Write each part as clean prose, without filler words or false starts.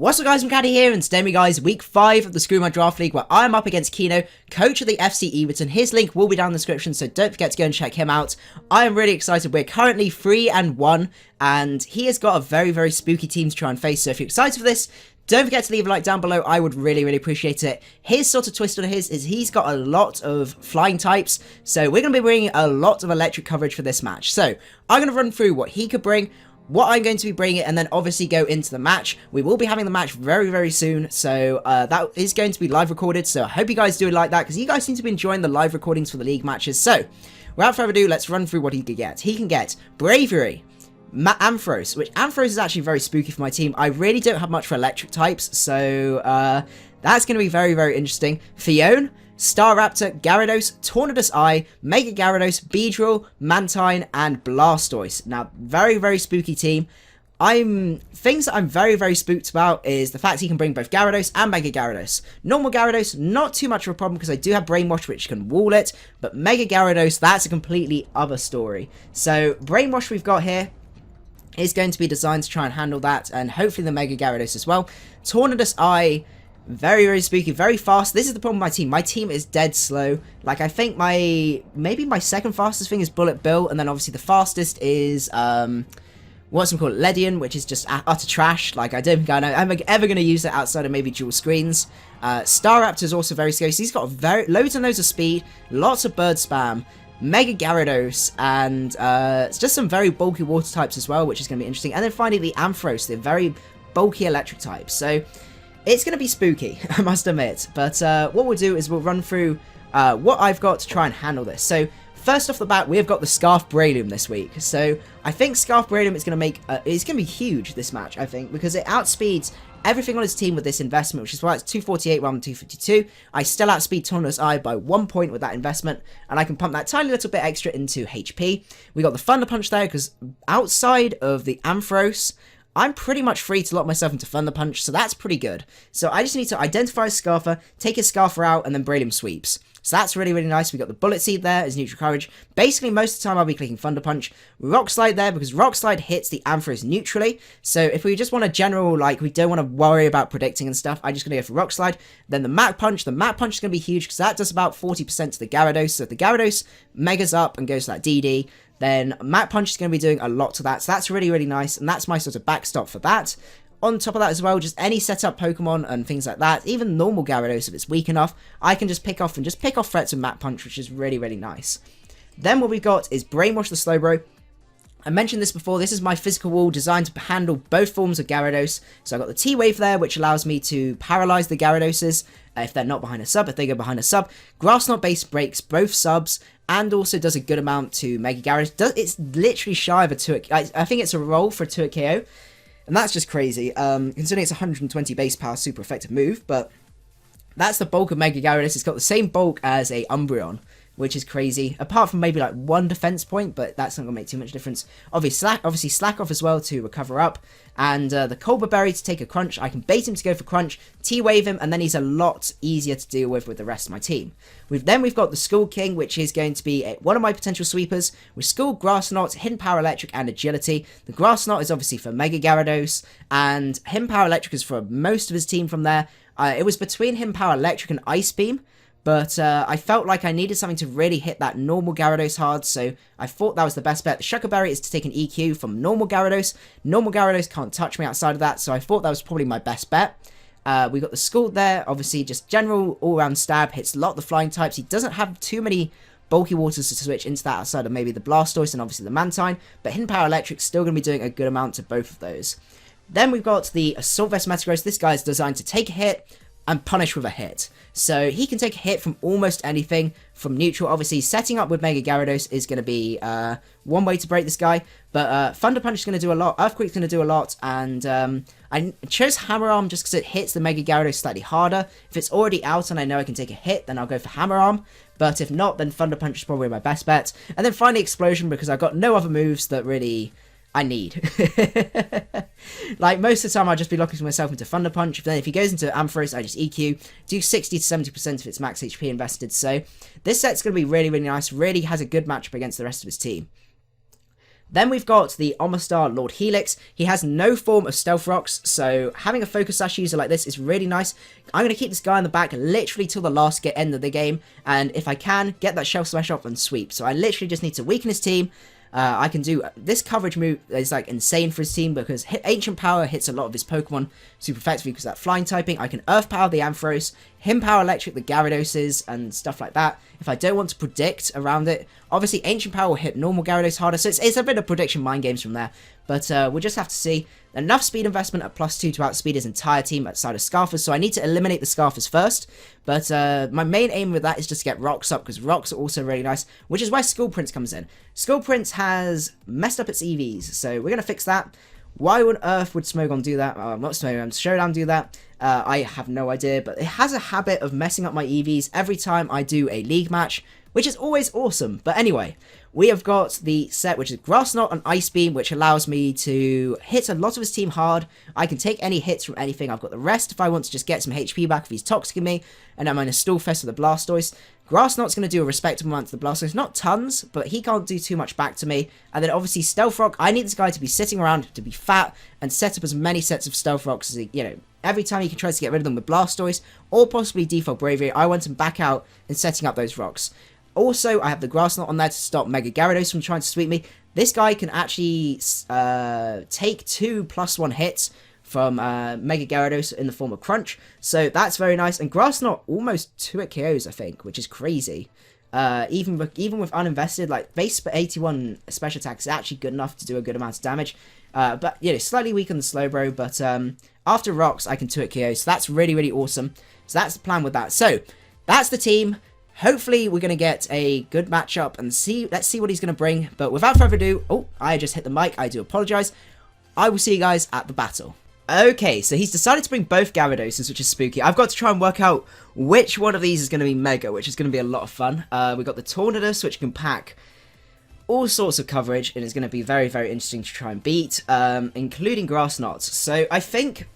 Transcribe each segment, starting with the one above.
What's up guys, macadii here, and today guys, week 5 of the Screw My Draft League, where I'm up against Keyno, coach of the FC Eeveeton. His link will be down in the description, so don't forget to go and check him out. I am really excited. We're currently 3-1, and he has got a very spooky team to try and face, so if you're excited for this, don't forget to leave a like down below. I would really appreciate it. His sort of twist on his is he's got a lot of flying types, so we're going to be bringing a lot of electric coverage for this match. So I'm going to run through what he could bring, what I'm going to be bringing, and then obviously go into the match. We will be having the match very soon, so that is going to be live recorded, so I hope you guys do like that, because you guys seem to be enjoying the live recordings for the league matches. So without further ado, let's run through what he could get. He can get Braviary, Ampharos, which Ampharos is actually very spooky for my team. I really don't have much for electric types, so that's going to be very interesting. Phione, Staraptor, Gyarados, Tornadus-I, Mega Gyarados, Beedrill, Mantine, and Blastoise. Now, very spooky team. Things that I'm very spooked about is the fact he can bring both Gyarados and Mega Gyarados. Normal Gyarados, not too much of a problem because I do have Brainwash which can wall it, but Mega Gyarados, that's a completely other story. So, Brainwash we've got here is going to be designed to try and handle that, and hopefully the Mega Gyarados as well. Tornadus-I, very spooky, very fast. This is the problem with my team. My team is dead slow. Like, I think maybe my second fastest thing is Bullet Bill, and then obviously the fastest is what's it called, Ledian, which is just utter trash. Like, I don't think I'm ever going to use it outside of maybe dual screens. Staraptor is also very scary. So he's got loads and loads of speed, lots of bird spam, Mega Gyarados, and it's just some very bulky water types as well, which is going to be interesting. And then finally the Ampharos, the very bulky electric types. So it's going to be spooky, I must admit. But what we'll do is we'll run through what I've got to try and handle this. So first off the bat, we have got the Scarf Breloom this week. So I think Scarf Breloom is going to make it's going to be huge this match, I think, because it outspeeds everything on his team with this investment, which is why it's 248 rather than 252. I still outspeed Tornadus-I by 1 point with that investment, and I can pump that tiny little bit extra into HP. We got the Thunder Punch there, because outside of the Ampharos, I'm pretty much free to lock myself into Thunder Punch, so that's pretty good. So I just need to identify a Scarfer, take his Scarfer out, and then Breloom sweeps. So that's really nice. We got the Bullet Seed there as neutral coverage. Basically, most of the time I'll be clicking Thunder Punch. Rock Slide there, because Rock Slide hits the Ampharos neutrally. So if we just want a general, like, we don't want to worry about predicting and stuff, I'm just going to go for Rock Slide. Then the Mach Punch. The Mach Punch is going to be huge, because that does about 40% to the Gyarados. So if the Gyarados megas up and goes to that DD, then Mach Punch is going to be doing a lot to that. So that's really nice, and that's my sort of backstop for that. On top of that as well, just any setup Pokemon and things like that, even normal Gyarados, if it's weak enough, I can just pick off threats with Mach Punch, which is really nice. Then what we've got is Brainwash the Slowbro. I mentioned this before, this is my physical wall designed to handle both forms of Gyarados. So I've got the T-Wave there, which allows me to paralyze the Gyaradoses if they're not behind a sub. If they go behind a sub, Grass Knot base breaks both subs, and also does a good amount to Mega Gyarados. It's literally shy of a 2-hit, I think it's a roll for a 2-hit KO. And that's just crazy, considering it's 120 base power, super effective move, but that's the bulk of Mega Gyarados. It's got the same bulk as a Umbreon, which is crazy, apart from maybe like 1 defense point, but that's not going to make too much difference. Obviously Slack off as well to recover up, and the Colbur Berry to take a Crunch. I can bait him to go for Crunch, T-Wave him, and then he's a lot easier to deal with the rest of my team. Then we've got the Skull King, which is going to be one of my potential sweepers, with Skull, Grass Knot, Hidden Power Electric, and Agility. The Grass Knot is obviously for Mega Gyarados, and Hidden Power Electric is for most of his team from there. It was between Hidden Power Electric and Ice Beam, but I felt like I needed something to really hit that normal Gyarados hard, so I thought that was the best bet. The Shucker Berry is to take an EQ from normal Gyarados. Normal Gyarados can't touch me outside of that, so I thought that was probably my best bet. We got the Scald there, obviously just general all-round stab, hits a lot of the flying types. He doesn't have too many bulky waters to switch into that outside of maybe the Blastoise and obviously the Mantine, but Hidden Power Electric's still going to be doing a good amount to both of those. Then we've got the Assault Vest Metagross. This guy is designed to take a hit and punish with a hit. So he can take a hit from almost anything from neutral. Obviously, setting up with Mega Gyarados is going to be one way to break this guy, but Thunder Punch is going to do a lot, Earthquake's going to do a lot, and I chose Hammer Arm just because it hits the Mega Gyarados slightly harder. If it's already out and I know I can take a hit, then I'll go for Hammer Arm, but if not, then Thunder Punch is probably my best bet. And then finally Explosion, because I've got no other moves that really I need. Like, most of the time I'll just be locking myself into Thunder Punch. Then if he goes into Ampharos, I just EQ, do 60 to 70% of its max HP invested. So this set's going to be really nice, really has a good matchup against the rest of his team. Then we've got the Omastar Lord Helix. He has no form of Stealth Rocks, so having a Focus Sash user like this is really nice. I'm going to keep this guy in the back literally till the last end of the game, and if I can, get that Shell Smash off and sweep. So I literally just need to weaken his team. I can do this coverage move is like insane for his team because Ancient Power hits a lot of his Pokemon super effectively because of that flying typing. I can Earth Power the Ampharos, Him Power Electric the Gyaradoses and stuff like that. If I don't want to predict around it, obviously Ancient Power will hit normal Gyarados harder, so it's a bit of prediction mind games from there. But we'll just have to see. Enough speed investment at +2 to outspeed his entire team outside of Scarfers, so I need to eliminate the Scarfers first. But my main aim with that is just to get Rocks up, because Rocks are also really nice, which is where Skull Prince comes in. Skull Prince has messed up its EVs, so we're going to fix that. Why on earth would Smogon do that? Not Smogon, Showdown do that? I have no idea, but it has a habit of messing up my EVs every time I do a league match, which is always awesome. But anyway, we have got the set, which is Grass Knot and Ice Beam, which allows me to hit a lot of his team hard. I can take any hits from anything. I've got the rest if I want to just get some HP back if he's toxicing me, and I'm in a Stall Fest with the Blastoise. Grass Knot's going to do a respectable amount to the Blastoise, not tons, but he can't do too much back to me. And then obviously Stealth Rock, I need this guy to be sitting around, to be fat, and set up as many sets of Stealth Rocks as he, every time he can try to get rid of them with Blastoise, or possibly default Braviary, I want him back out and setting up those rocks. Also, I have the Grass Knot on there to stop Mega Gyarados from trying to sweep me. This guy can actually take 2 +1 hits from Mega Gyarados in the form of Crunch, so that's very nice. And Grass Knot almost 2 KOs, I think, which is crazy. Even with uninvested, like base 81 special attack is actually good enough to do a good amount of damage. But slightly weak on the Slowbro, but after Rocks, I can 2 KO, so that's really, really awesome. So that's the plan with that. So that's the team. Hopefully, we're going to get a good matchup and let's see what he's going to bring. But without further ado, oh, I just hit the mic. I do apologize. I will see you guys at the battle. Okay, so he's decided to bring both Gyaradoses, which is spooky. I've got to try and work out which one of these is going to be Mega, which is going to be a lot of fun. We've got the Tornadus, which can pack all sorts of coverage, and it's going to be very, very interesting to try and beat, including Grass Knots. So I think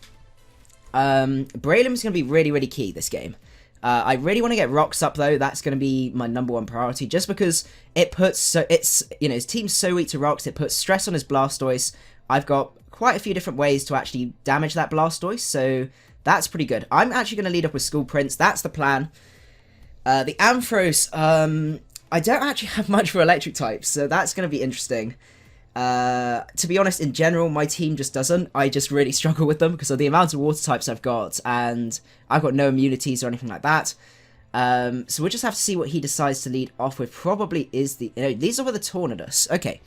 Braviary is going to be really, really key this game. I really want to get Rocks up though. That's going to be my #1 priority, just because it puts his team's so weak to Rocks. It puts stress on his Blastoise. I've got quite a few different ways to actually damage that Blastoise, so that's pretty good. I'm actually going to lead up with Skull Prince. That's the plan. The Ampharos, I don't actually have much for electric types, so that's going to be interesting. To be honest, in general, my team just doesn't. I just really struggle with them because of the amount of water types I've got, and I've got no immunities or anything like that. So we'll just have to see what he decides to lead off with. Probably is the... these are with the Tornadus. Okay,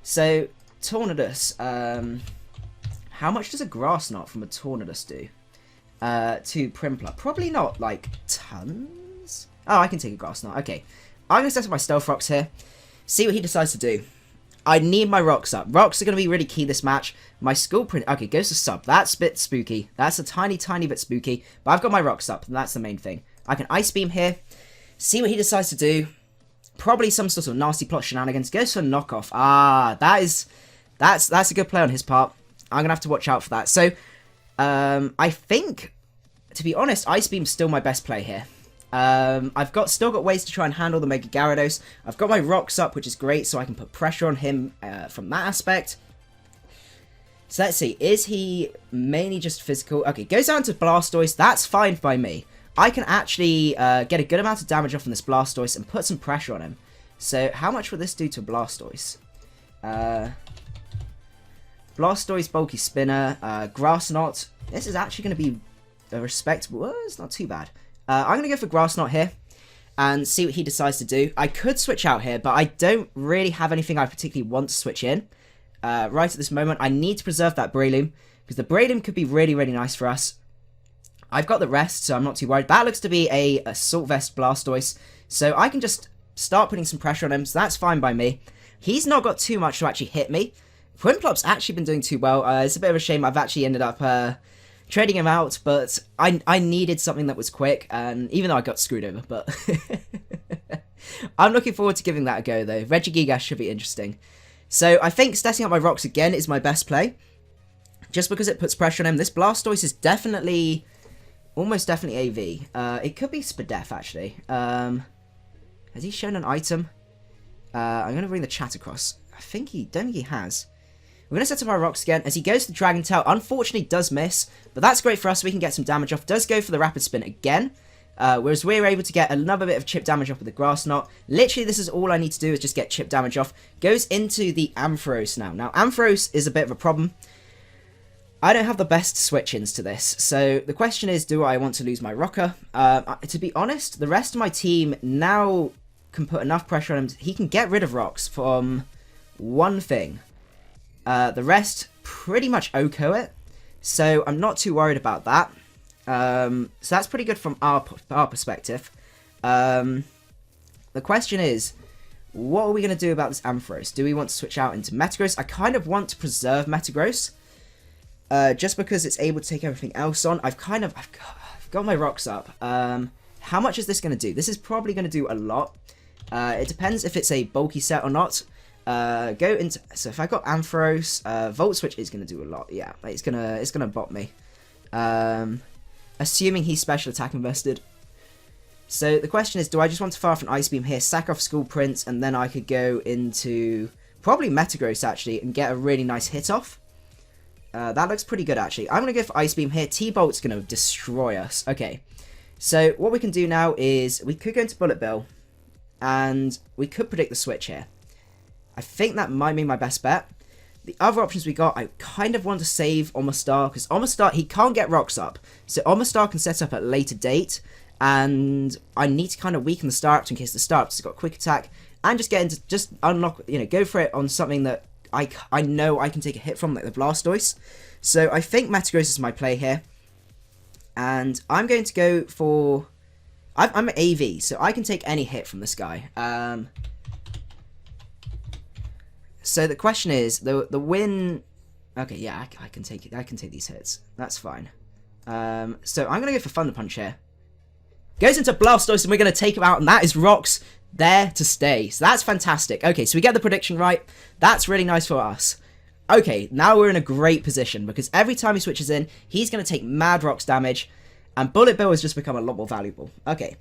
so Tornadus. How much does a Grass Knot from a Tornadus do? To Primpler? Probably not, like, tons? Oh, I can take a Grass Knot. Okay, I'm going to set up my Stealth Rocks here. See what he decides to do. I need my Rocks up. Rocks are going to be really key this match. My Skull Prince... Okay, goes to sub. That's a bit spooky. That's a tiny, tiny bit spooky. But I've got my Rocks up, and that's the main thing. I can Ice Beam here. See what he decides to do. Probably some sort of nasty plot shenanigans. Goes for a knockoff. Ah, that's a good play on his part. I'm going to have to watch out for that. So, I think, to be honest, Ice Beam's still my best play here. I've still got ways to try and handle the Mega Gyarados. I've got my Rocks up, which is great, so I can put pressure on him from that aspect. So let's see, is he mainly just physical? Okay, goes down to Blastoise. That's fine by me. I can actually get a good amount of damage off on this Blastoise and put some pressure on him. So how much will this do to Blastoise? Blastoise, Bulky Spinner, Grass Knot. This is actually going to be a respectable... Well, it's not too bad. I'm going to go for Grass Knot here and see what he decides to do. I could switch out here, but I don't really have anything I particularly want to switch in. Right at this moment, I need to preserve that Breloom, because the Breloom could be really, really nice for us. I've got the rest, so I'm not too worried. That looks to be a Assault Vest Blastoise, so I can just start putting some pressure on him, so that's fine by me. He's not got too much to actually hit me. Quinplop's actually been doing too well. It's a bit of a shame I've actually ended up... trading him out, but I needed something that was quick, and even though I got screwed over, but I'm looking forward to giving that a go though. Regigigas should be interesting. So I think setting up my Rocks again is my best play, just because it puts pressure on him. This Blastoise is definitely, almost definitely AV. It could be Spadef actually. Has he shown an item? I'm going to bring the chat across. don't think he has. We're going to set up our rocks again as he goes to Dragon Tail. Unfortunately, does miss, but that's great for us. We can get some damage off. Does go for the Rapid Spin again, whereas we're able to get another bit of chip damage off with the Grass Knot. Literally, this is all I need to do is just get chip damage off. Goes into the Ampharos now. Now, Ampharos is a bit of a problem. I don't have the best switch-ins to this, so the question is, do I want to lose my Rocker? To be honest, the rest of my team now can put enough pressure on him. He can get rid of rocks from one thing. The rest pretty much OHKO it, so I'm not too worried about that. So that's pretty good from our perspective. The question is, what are we going to do about this Ampharos? Do we want to switch out into Metagross? I kind of want to preserve Metagross, just because it's able to take everything else on. I've got my rocks up. How much is this going to do? This is probably going to do a lot. It depends if it's a bulky set or not. So if I got Ampharos, Volt Switch is going to do a lot. Yeah, it's gonna bot me. Assuming he's special attack invested. So the question is, do I just want to fire off an Ice Beam here, sack off School Prince, and then I could go into probably Metagross actually and get a really nice hit off. That looks pretty good actually. I'm gonna go for Ice Beam here. T-Bolt's gonna destroy us. Okay, so what we can do now is we could go into Bullet Bill, and we could predict the switch here. I think that might be my best bet. The other options we got, I kind of want to save Omastar, because Omastar, he can't get rocks up. So Omastar can set up at a later date, and I need to kind of weaken the Staraptor in case the Staraptor's got quick attack, and just unlock, go for it on something that I know I can take a hit from, like the Blastoise. So I think Metagross is my play here, and I'm going to go for... I'm an AV, so I can take any hit from this guy. So the question is, the win... Okay, yeah, I can take it. I can take these hits. That's fine. So I'm going to go for Thunder Punch here. Goes into Blastoise, and we're going to take him out, and that is rocks there to stay. So that's fantastic. Okay, so we get the prediction right. That's really nice for us. Okay, now we're in a great position, because every time he switches in, he's going to take mad rocks damage, and Bullet Bill has just become a lot more valuable. Okay.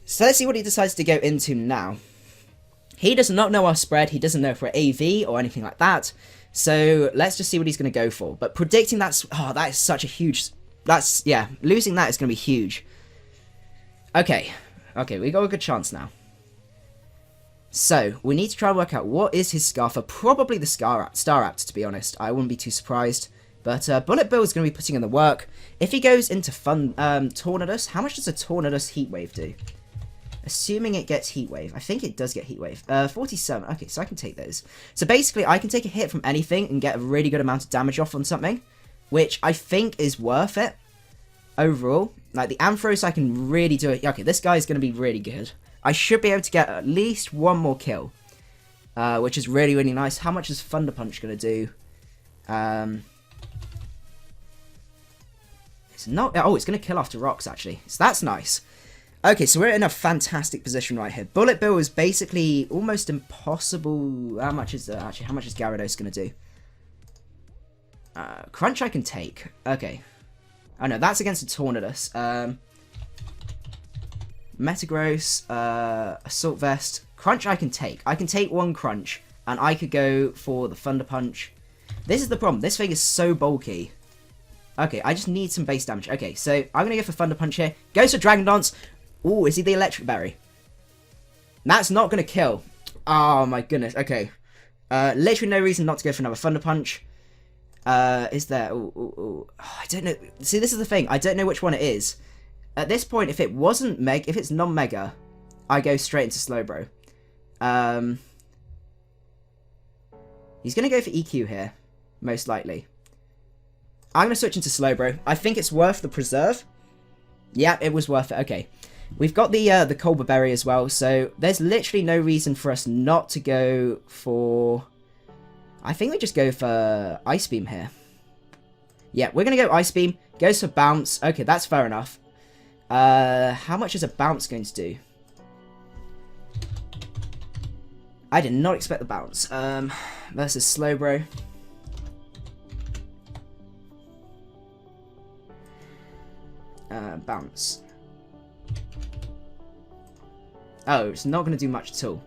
So let's see what he decides to go into now. He does not know our spread. He doesn't know if we're AV or anything like that. So let's just see what he's going to go for. But predicting that is such a huge... yeah, losing that is going to be huge. Okay. Okay, we got a good chance now. So, we need to try and work out what is his Scarfer. Probably the Staraptor, to be honest. I wouldn't be too surprised. But Bullet Bill is going to be putting in the work. If he goes into Tornadus, how much does a Tornadus Heat Wave do? Assuming it gets Heat Wave. I think it does get Heat Wave. 47. Okay, so I can take those. So basically, I can take a hit from anything and get a really good amount of damage off on something, which I think is worth it overall. Like, the Ampharos, I can really do it. Okay, this guy is going to be really good. I should be able to get at least one more kill, which is really, really nice. How much is Thunder Punch going to do? It's not... Oh, it's going to kill after rocks, actually. So that's nice. Okay, so we're in a fantastic position right here. Bullet Bill is basically almost impossible. How much is actually? How much is Gyarados going to do? Crunch I can take. Okay. Oh no, that's against a Tornadus. Metagross, Assault Vest. Crunch I can take. I can take one Crunch, and I could go for the Thunder Punch. This is the problem. This thing is so bulky. Okay, I just need some base damage. Okay, so I'm going to go for Thunder Punch here. Goes for Dragon Dance. Ooh, is he the Electric Berry? That's not going to kill. Oh my goodness. Okay. Literally no reason not to go for another Thunder Punch. Is there... Ooh. Oh, I don't know. See, this is the thing. I don't know which one it is. At this point, if it wasn't Meg... If it's non-Mega, I go straight into Slowbro. He's going to go for EQ here. Most likely. I'm going to switch into Slowbro. I think it's worth the preserve. Yeah, it was worth it. Okay. We've got the Colbur Berry as well, so there's literally no reason for us not to go for... I think we just go for Ice Beam here. Yeah, we're going to go Ice Beam. Goes for Bounce. Okay, that's fair enough. How much is a Bounce going to do? I did not expect the Bounce. Versus Slowbro. Bounce. Oh, it's not going to do much at all.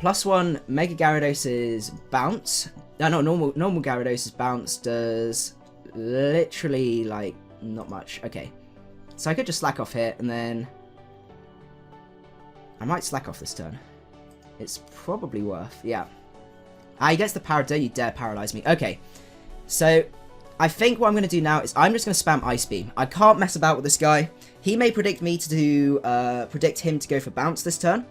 +1 Mega Gyarados' bounce. No, normal Gyarados' bounce does literally, like, not much. Okay. So I could just slack off here, and then I might slack off this turn. It's probably worth, yeah. Ah, he gets the power. Don't you dare paralyze me. Okay. So I think what I'm going to do now is I'm just going to spam Ice Beam. I can't mess about with this guy. He may predict me to do, predict him to go for bounce this turn.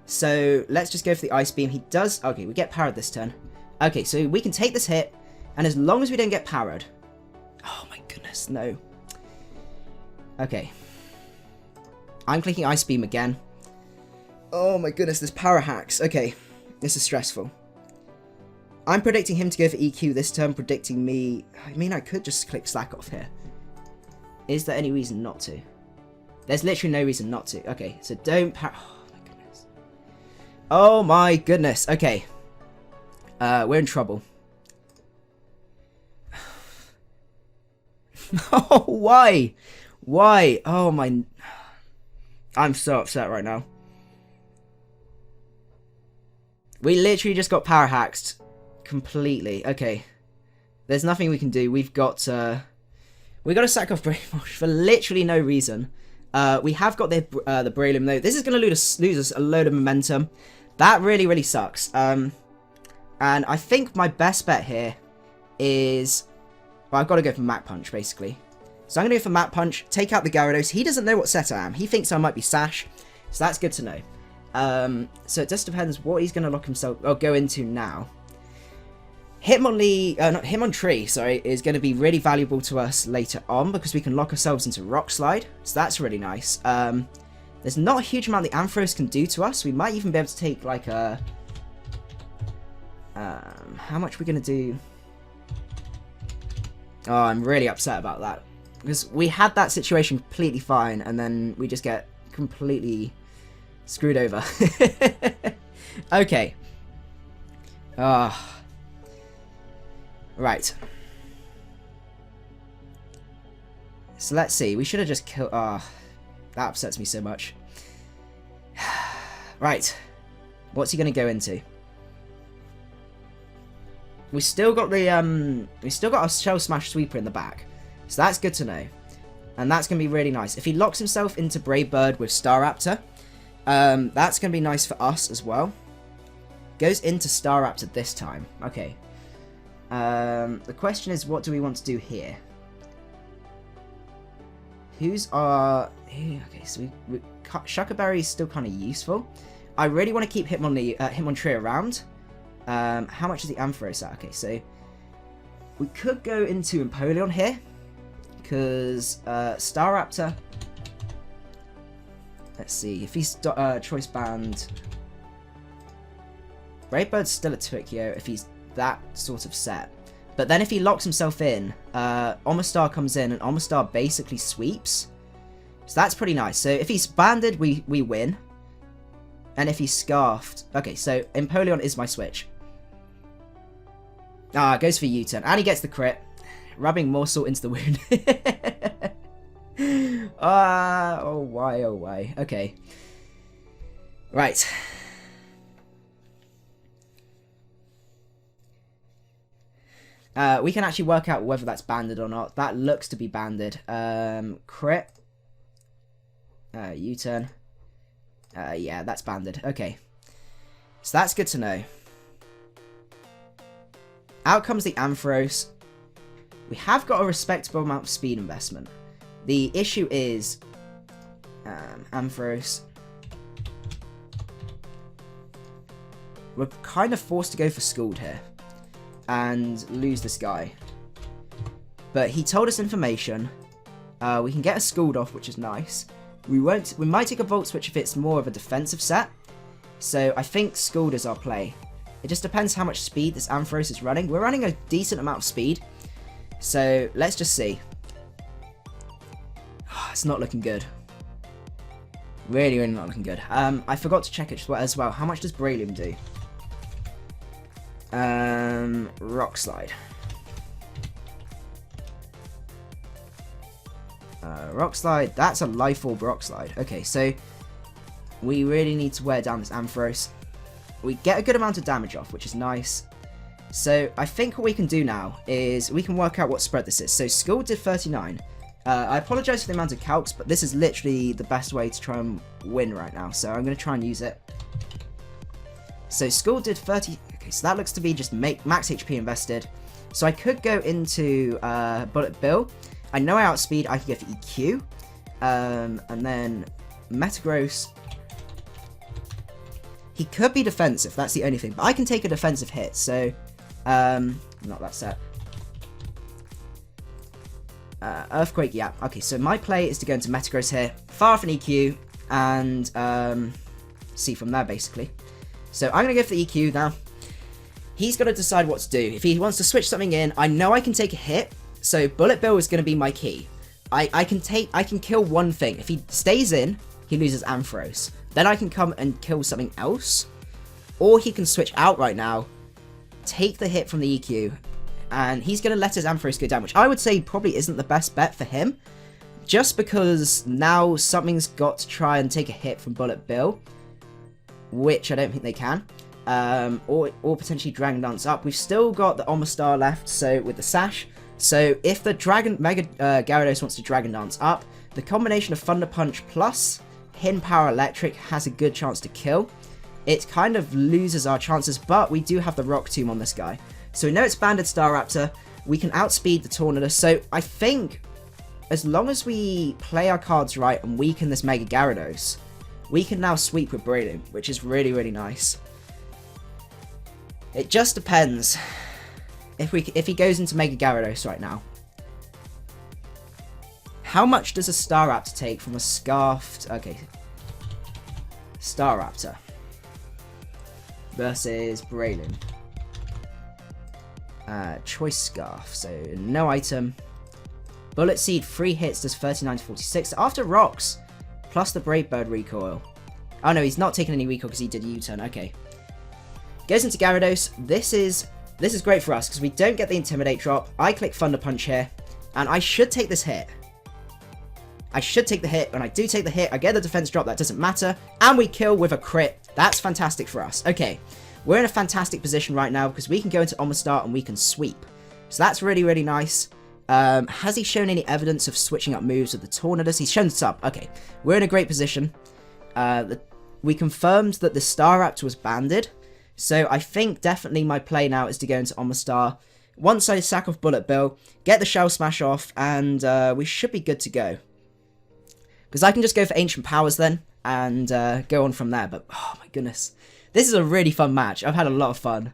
So let's just go for the Ice Beam. He does, okay, we get powered this turn. Okay, so we can take this hit, and as long as we don't get powered. Oh my goodness, no. Okay. I'm clicking Ice Beam again. Oh my goodness, there's power hacks. Okay, this is stressful. I'm predicting him to go for EQ this turn, predicting me. I mean, I could just click slack off here. Is there any reason not to? There's literally no reason not to. Okay, so don't power. Oh my goodness. Oh my goodness. Okay. We're in trouble. Oh, why? Why? Oh my. I'm so upset right now. We literally just got power hacked completely. Okay. There's nothing we can do. We've got to sack off Braviary for literally no reason. We have got the Breloom though. This is going to lose us a load of momentum. That really, really sucks. And I think my best bet here is... Well, I've got to go for Mach Punch, basically. So I'm going to go for Mach Punch, take out the Gyarados. He doesn't know what set I am. He thinks I might be Sash. So that's good to know. So it just depends what he's going to lock himself... or go into now. Hitmonlee, sorry, is going to be really valuable to us later on because we can lock ourselves into Rock Slide. So that's really nice. There's not a huge amount the Ampharos can do to us. We might even be able to take like a... how much are we going to do? Oh, I'm really upset about that. Because we had that situation completely fine and then we just get completely screwed over. Okay. Right. So let's see. We should have just killed... that upsets me so much. Right. What's he going to go into? We still got the we still got our Shell Smash Sweeper in the back. So that's good to know. And that's going to be really nice. If he locks himself into Brave Bird with Staraptor, that's going to be nice for us as well. Goes into Staraptor this time. Okay. The question is, what do we want to do here? Who's our... Okay, so Shucker Berry is still kind of useful. I really want to keep Hitmontee around. How much is the Ampharos at? Okay, so we could go into Empoleon here. Because Staraptor... Let's see, if he's choice banned... Brave Bird's still a Twikyo if he's that sort of set. But then if he locks himself in, Omastar comes in and Omastar basically sweeps. So that's pretty nice. So if he's banded, we win. And if he's scarfed... Okay, so Empoleon is my switch. Goes for U-turn. And he gets the crit. Rubbing more salt into the wound. Oh why, oh why. Okay. Right. We can actually work out whether that's banded or not. That looks to be banded. Crit. U-turn. Yeah, that's banded. Okay. So that's good to know. Out comes the Ampharos. We have got a respectable amount of speed investment. The issue is... Ampharos. We're kind of forced to go for Scald here. And lose this guy. But he told us information. We can get a Scald off, which is nice. We might take a Volt Switch if it's more of a defensive set. So I think Scald is our play. It just depends how much speed this Ampharos is running. We're running a decent amount of speed. So let's just see. It's not looking good. Really, really not looking good. I forgot to check it as well. How much does Breloom do? Rock Slide. Rock Slide, that's a Life Orb Rock Slide. Okay, so we really need to wear down this Ampharos. We get a good amount of damage off, which is nice. So I think what we can do now is we can work out what spread this is. So Skull did 39. I apologize for the amount of calcs, but this is literally the best way to try and win right now. So I'm going to try and use it. So Skull did 30. Okay, so that looks to be just max HP invested. So I could go into Bullet Bill. I know I outspeed. I can go for EQ. And then Metagross. He could be defensive. That's the only thing. But I can take a defensive hit. So, not that set. Earthquake, yeah. Okay, so my play is to go into Metagross here. Far off an EQ. And see from there, basically. So I'm going to go for the EQ now. He's got to decide what to do. If he wants to switch something in, I know I can take a hit. So Bullet Bill is going to be my key. I can kill one thing. If he stays in, he loses Ampharos. Then I can come and kill something else. Or he can switch out right now, take the hit from the EQ, and he's going to let his Ampharos go down, which I would say probably isn't the best bet for him. Just because now something's got to try and take a hit from Bullet Bill, which I don't think they can. Or potentially Dragon Dance up. We've still got the Omastar left, so with the Sash. So if the Mega Gyarados wants to Dragon Dance up, the combination of Thunder Punch plus Hin Power Electric has a good chance to kill. It kind of loses our chances, but we do have the Rock Tomb on this guy. So we know it's Banded Staraptor. We can outspeed the Tornadus. So I think as long as we play our cards right and weaken this Mega Gyarados, we can now sweep with Braviary, which is really, really nice. It just depends if he goes into Mega Gyarados right now. How much does a Staraptor take from a Scarfed... Okay. Staraptor versus Braviary. Choice Scarf, so no item. Bullet Seed, 3 hits, does 39 to 46. After Rocks, plus the Brave Bird recoil. Oh no, he's not taking any recoil because he did U-turn, okay. Goes into Gyarados. This is great for us because we don't get the Intimidate drop. I click Thunder Punch here, and I should take this hit. I should take the hit. When I do take the hit, I get the defense drop. That doesn't matter. And we kill with a crit. That's fantastic for us. Okay, we're in a fantastic position right now because we can go into Omastar and we can sweep. So that's really, really nice. Has he shown any evidence of switching up moves with the Tornadus? He's shown sub. Okay, we're in a great position. We confirmed that the Staraptor was banded. So I think definitely my play now is to go into Omastar. Once I sack off Bullet Bill, get the Shell Smash off, and we should be good to go. Because I can just go for Ancient Powers then, and go on from there. But, oh my goodness. This is a really fun match. I've had a lot of fun.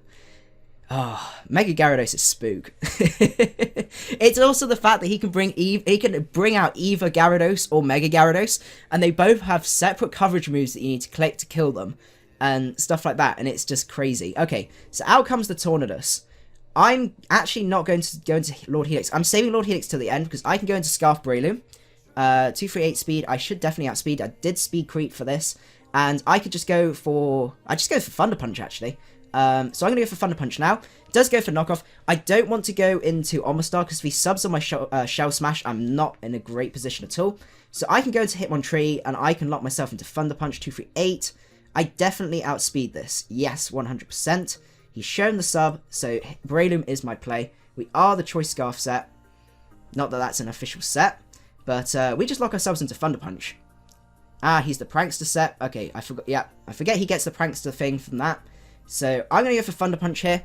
Oh, Mega Gyarados is spook. It's also the fact that he can bring out either Gyarados or Mega Gyarados, and they both have separate coverage moves that you need to click to kill them, and stuff like that, and it's just crazy. Okay, so out comes the Tornadus. I'm actually not going to go into Lord Helix. I'm saving Lord Helix till the end, because I can go into Scarf Breloom. 238 speed, I should definitely outspeed. I did speed creep for this, and I could just go for... I just go for Thunder Punch, actually. So I'm going to go for Thunder Punch now. It does go for knockoff. I don't want to go into Omastar because if he subs on my Shell Smash, I'm not in a great position at all. So I can go into Hitmonchan, and I can lock myself into Thunder Punch, 238. I definitely outspeed this. Yes, 100%. He's shown the sub, so Breloom is my play. We are the Choice Scarf set. Not that that's an official set, but we just lock ourselves into Thunder Punch. Ah, he's the Prankster set. Okay, I forgot. Yeah, I forget he gets the Prankster thing from that. So I'm going to go for Thunder Punch here.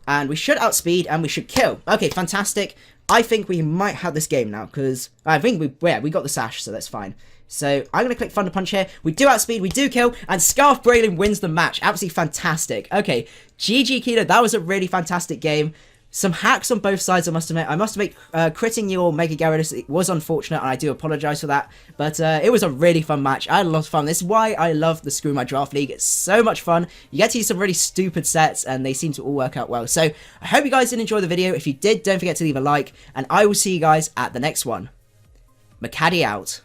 And we should outspeed and we should kill. Okay, fantastic. I think we might have this game now because I think we got the Sash, so that's fine. So I'm going to click Thunder Punch here. We do outspeed, we do kill, and Scarf Breloom wins the match. Absolutely fantastic. Okay, GG Keyno, that was a really fantastic game. Some hacks on both sides, I must admit. Critting your Mega Gyarados, it was unfortunate, and I do apologise for that. But it was a really fun match. I had a lot of fun. This is why I love the Screw My Draft League. It's so much fun. You get to use some really stupid sets, and they seem to all work out well. So I hope you guys did enjoy the video. If you did, don't forget to leave a like, and I will see you guys at the next one. Macadii out.